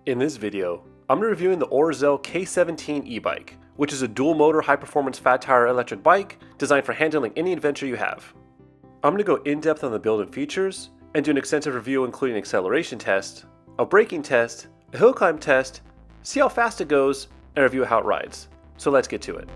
In this video, I'm reviewing the Orzel K17 e-bike, which is a dual-motor high-performance fat-tire electric bike designed for handling any adventure you have. I'm going to go in-depth on the build and features, and do an extensive review including an acceleration test, a braking test, a hill climb test, see how fast it goes, and review how it rides. So let's get to it.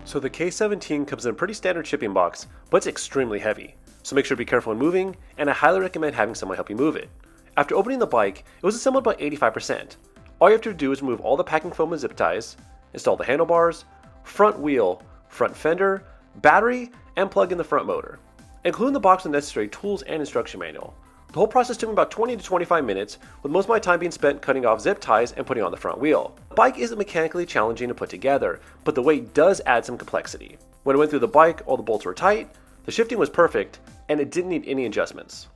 So the K17 comes in a pretty standard shipping box, but it's extremely heavy, so make sure to be careful when moving, and I highly recommend having someone help you move it. After opening the bike, it was assembled about 85%. All you have to do is remove all the packing foam and zip ties, install the handlebars, front wheel, front fender, battery, and plug in the front motor, including the box with necessary tools and instruction manual. The whole process took me about 20 to 25 minutes, with most of my time being spent cutting off zip ties and putting on the front wheel. The bike isn't mechanically challenging to put together, but the weight does add some complexity. When I went through the bike, all the bolts were tight, the shifting was perfect, and it didn't need any adjustments.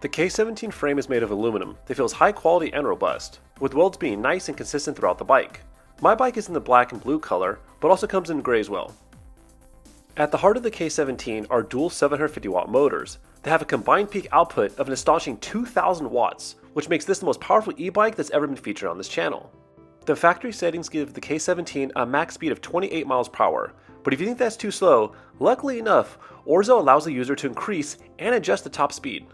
The K17 frame is made of aluminum that feels high quality and robust, with welds being nice and consistent throughout the bike. My bike is in the black and blue color, but also comes in gray as well. At the heart of the K17 are dual 750 watt motors that have a combined peak output of an astonishing 2,000 watts, which makes this the most powerful e-bike that's ever been featured on this channel. The factory settings give the K17 a max speed of 28 miles per hour, but if you think that's too slow, luckily enough, Orzel allows the user to increase and adjust the top speed.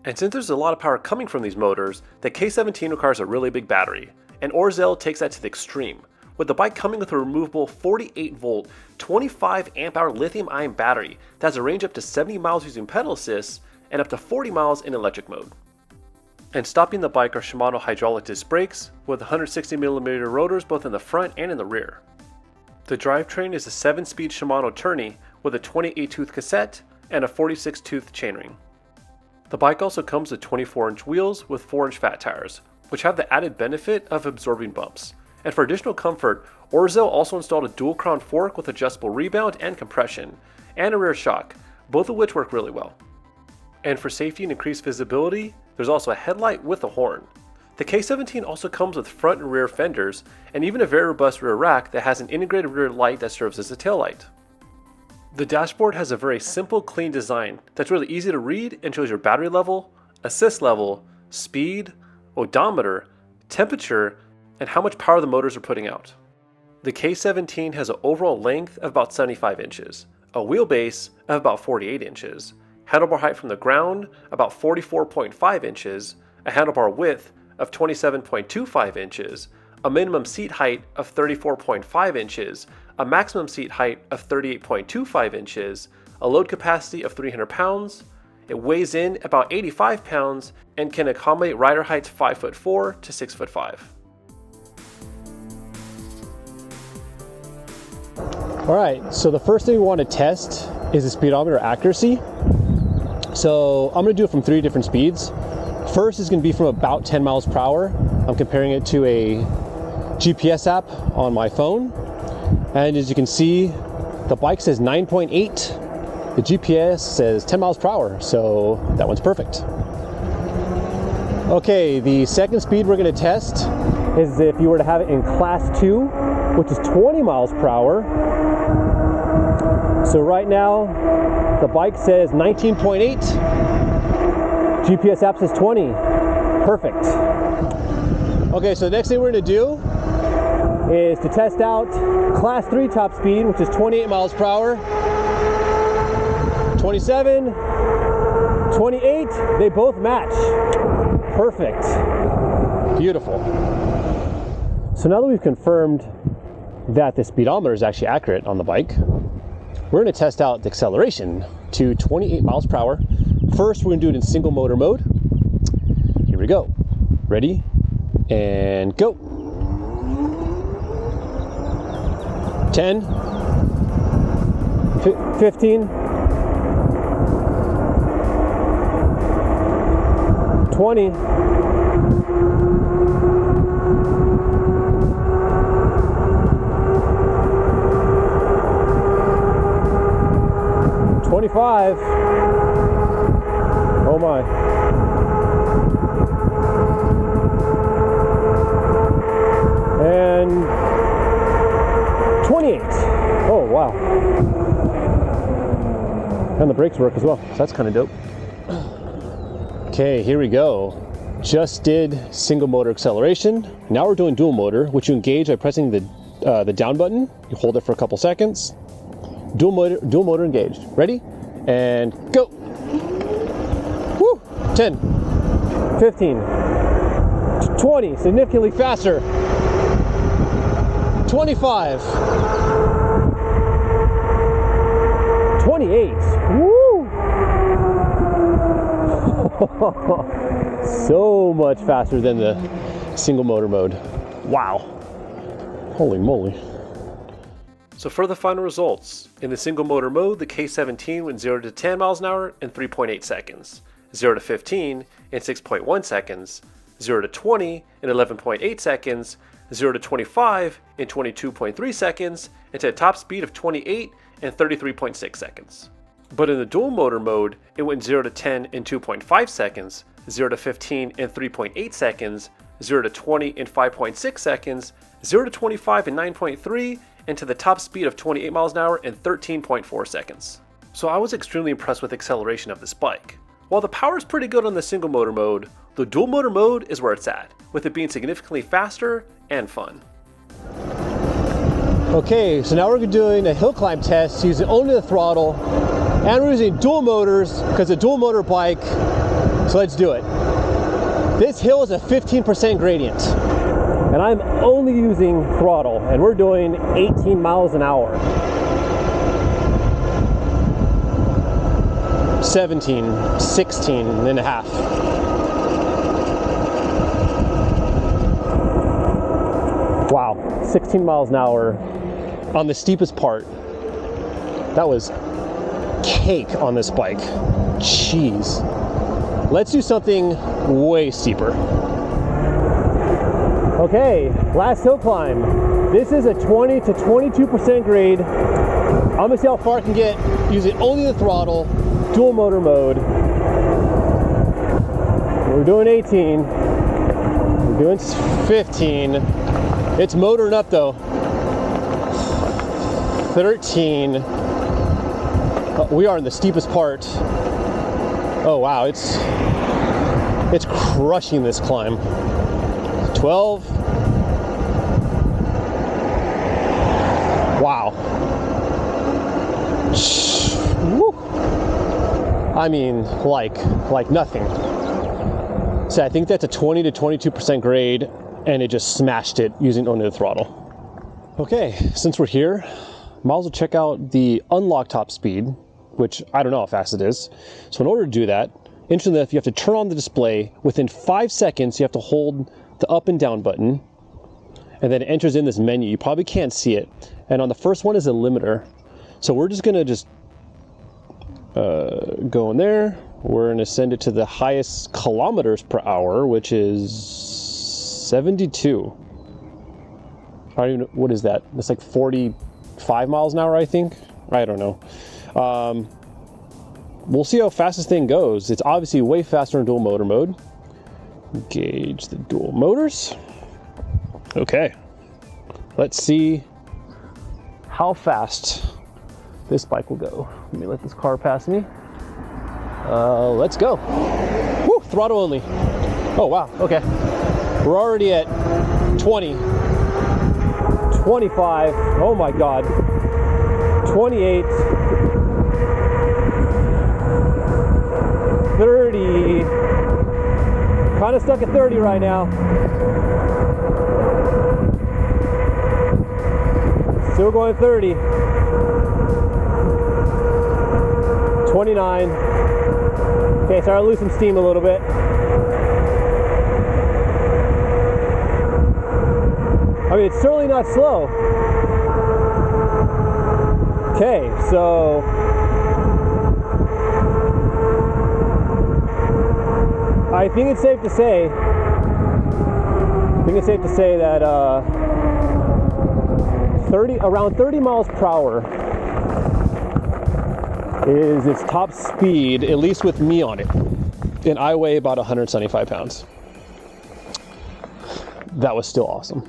And since there's a lot of power coming from these motors, the K17 requires a really big battery, and Orzel takes that to the extreme, with the bike coming with a removable 48 volt, 25 amp hour lithium ion battery that has a range up to 70 miles using pedal assist and up to 40 miles in electric mode. And stopping the bike are Shimano hydraulic disc brakes with 160mm rotors both in the front and in the rear. The drivetrain is a 7-speed Shimano tourney with a 28-tooth cassette and a 46-tooth chainring. The bike also comes with 24-inch wheels with 4-inch fat tires, which have the added benefit of absorbing bumps. And for additional comfort, Orzel also installed a dual crown fork with adjustable rebound and compression, and a rear shock, both of which work really well. And for safety and increased visibility, there's also a headlight with a horn. The K17 also comes with front and rear fenders, and even a very robust rear rack that has an integrated rear light that serves as a taillight. The dashboard has a very simple, clean design that's really easy to read and shows your battery level, assist level, speed, odometer, temperature, and how much power the motors are putting out. The K17 has an overall length of about 75 inches, a wheelbase of about 48 inches, handlebar height from the ground about 44.5 inches, a handlebar width of 27.25 inches, a minimum seat height of 34.5 inches, a maximum seat height of 38.25 inches, a load capacity of 300 pounds, it weighs in about 85 pounds, and can accommodate rider heights 5'4" to 6'5". Alright, so the first thing we want to test is the speedometer accuracy. So I'm going to do it from 3 different speeds. First is going to be from about 10 miles per hour. I'm comparing it to a GPS app on my phone. And as you can see, the bike says 9.8. The GPS says 10 miles per hour, so that one's perfect. Okay, the second speed we're going to test is if you were to have it in class 2, which is 20 miles per hour. So right now, the bike says 19.8, GPS app says 20, perfect. Okay, so the next thing we're gonna do is to test out class 3 top speed, which is 28 miles per hour, 27, 28, they both match, perfect, beautiful. So now that we've confirmed that the speedometer is actually accurate on the bike, we're going to test out the acceleration to 28 miles per hour. First, we're going to do it in single motor mode. Here we go. Ready? And go. 10, 15, 20, 25. Oh my. And And the brakes work as well, so that's kind of dope. Okay, here we go. Just did single motor acceleration. Now we're doing dual motor, which you engage by pressing the down button. You hold it for a couple seconds. Dual motor engaged. Ready? And go. Woo! 10, 15, 20, significantly faster. 25, 28. Woo! So much faster than the single motor mode. Wow. Holy moly. So for the final results, in the single motor mode, the K17 went 0 to 10 miles an hour in 3.8 seconds, 0 to 15 in 6.1 seconds, 0 to 20 in 11.8 seconds, 0 to 25 in 22.3 seconds, and to a top speed of 28 in 33.6 seconds. But in the dual motor mode, it went 0 to 10 in 2.5 seconds, 0 to 15 in 3.8 seconds, 0 to 20 in 5.6 seconds, 0 to 25 in 9.3, and to the top speed of 28 miles an hour in 13.4 seconds. So I was extremely impressed with the acceleration of this bike. While the power is pretty good on the single motor mode, the dual motor mode is where it's at, with it being significantly faster and fun. Okay, so now we're doing a hill climb test using only the throttle, and we're using dual motors because it's a dual motor bike, so let's do it. This hill is a 15% gradient, and I'm only using throttle, and we're doing 18 miles an hour. 17, 16 and a half. Wow, 16 miles an hour on the steepest part. That was cake on this bike. Jeez. Let's do something way steeper. Okay, last hill climb. This is a 20 to 22% grade. I'm gonna see how far I can get using only the throttle, dual motor mode. We're doing 18. We're doing 15. It's motoring up though. 13. We are in the steepest part. Oh wow, it's crushing this climb. 12. Wow. Woo. I mean, like nothing. So I think that's a 20 to 22% grade, and it just smashed it using only the throttle. Okay, since we're here, might as well check out the unlock top speed, which I don't know how fast it is. So in order to do that, interestingly enough, you have to turn on the display. Within 5 seconds, you have to hold the up and down button, and then it enters in this menu. You probably can't see it. And on the first one is a limiter. So we're just gonna go in there. We're gonna send it to the highest kilometers per hour, which is 72. I don't even know, what is that? It's like 45 miles an hour, I think. I don't know. We'll see how fast this thing goes. It's obviously way faster in dual motor mode. Engage the dual motors. Okay. Let's see how fast this bike will go. Let me let this car pass me. Let's go. Woo, throttle only. Oh wow, okay. We're already at 20, 25, oh my God, 28, 30, kind of stuck at 30 right now. Still going 30. 29. Okay, starting to lose some steam a little bit. I mean, it's certainly not slow. Okay, so I think it's safe to say that around 30 miles per hour is its top speed, at least with me on it. And I weigh about 175 pounds. That was still awesome.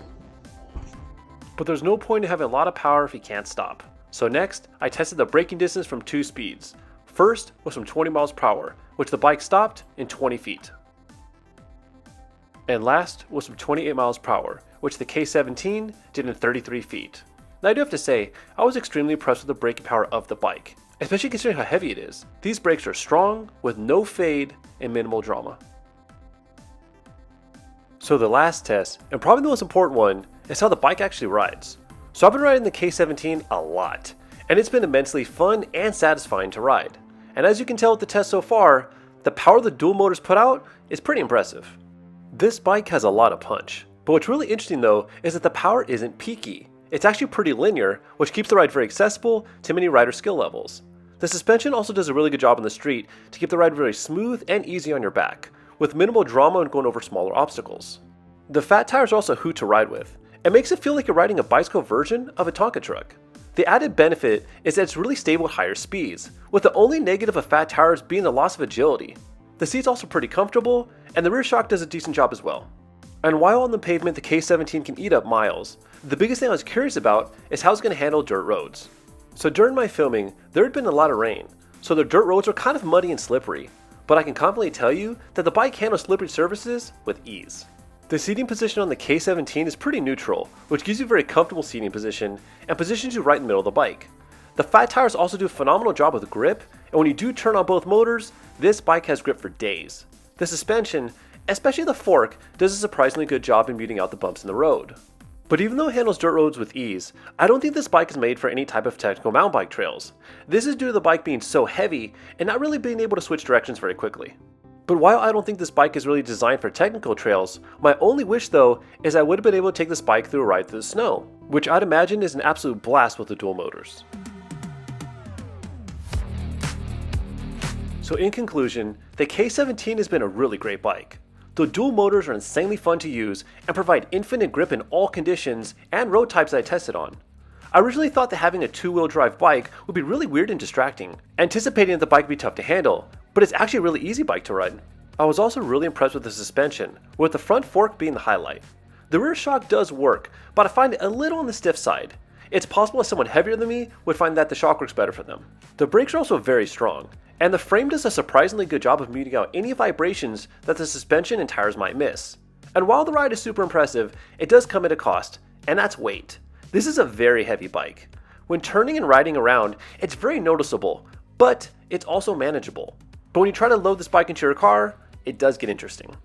But there's no point in having a lot of power if you can't stop. So next, I tested the braking distance from two speeds, first was from 20 miles per hour, which the bike stopped in 20 feet. And last was from 28 miles per hour, which the K17 did in 33 feet. Now I do have to say, I was extremely impressed with the braking power of the bike, especially considering how heavy it is. These brakes are strong, with no fade and minimal drama. So the last test, and probably the most important one, is how the bike actually rides. So I've been riding the K17 a lot, and it's been immensely fun and satisfying to ride. And as you can tell with the test so far, the power the dual motors put out is pretty impressive. This bike has a lot of punch, but what's really interesting though is that the power isn't peaky. It's actually pretty linear, which keeps the ride very accessible to many rider skill levels. The suspension also does a really good job on the street to keep the ride very smooth and easy on your back, with minimal drama when going over smaller obstacles. The fat tires are also a hoot to ride with. It makes it feel like you're riding a bicycle version of a Tonka truck. The added benefit is that it's really stable at higher speeds, with the only negative of fat tires being the loss of agility. The seat's also pretty comfortable, and the rear shock does a decent job as well. And while on the pavement the K17 can eat up miles, the biggest thing I was curious about is how it's going to handle dirt roads. So during my filming, there had been a lot of rain, so the dirt roads were kind of muddy and slippery, but I can confidently tell you that the bike handles slippery surfaces with ease. The seating position on the K17 is pretty neutral, which gives you a very comfortable seating position and positions you right in the middle of the bike. The fat tires also do a phenomenal job with grip, and when you do turn on both motors, this bike has grip for days. The suspension, especially the fork, does a surprisingly good job in muting out the bumps in the road. But even though it handles dirt roads with ease, I don't think this bike is made for any type of technical mountain bike trails. This is due to the bike being so heavy and not really being able to switch directions very quickly. But while I don't think this bike is really designed for technical trails, my only wish though is I would have been able to take this bike through a ride through the snow, which I'd imagine is an absolute blast with the dual motors. So in conclusion, the K17 has been a really great bike. The dual motors are insanely fun to use and provide infinite grip in all conditions and road types that I tested on. I originally thought that having a two-wheel drive bike would be really weird and distracting, anticipating that the bike would be tough to handle, but it's actually a really easy bike to ride. I was also really impressed with the suspension, with the front fork being the highlight. The rear shock does work, but I find it a little on the stiff side. It's possible that someone heavier than me would find that the shock works better for them. The brakes are also very strong, and the frame does a surprisingly good job of muting out any vibrations that the suspension and tires might miss. And while the ride is super impressive, it does come at a cost, and that's weight. This is a very heavy bike. When turning and riding around, it's very noticeable, but it's also manageable. But when you try to load this bike into your car, it does get interesting.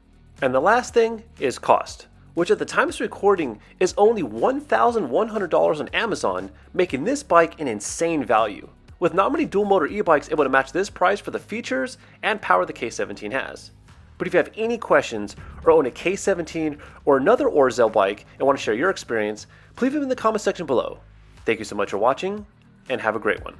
And the last thing is cost, which at the time of this recording is only $1,100 on Amazon, making this bike an insane value, with not many dual motor e-bikes able to match this price for the features and power the K17 has. But if you have any questions or own a K17 or another Orzel bike and want to share your experience, please leave them in the comment section below. Thank you so much for watching, and have a great one.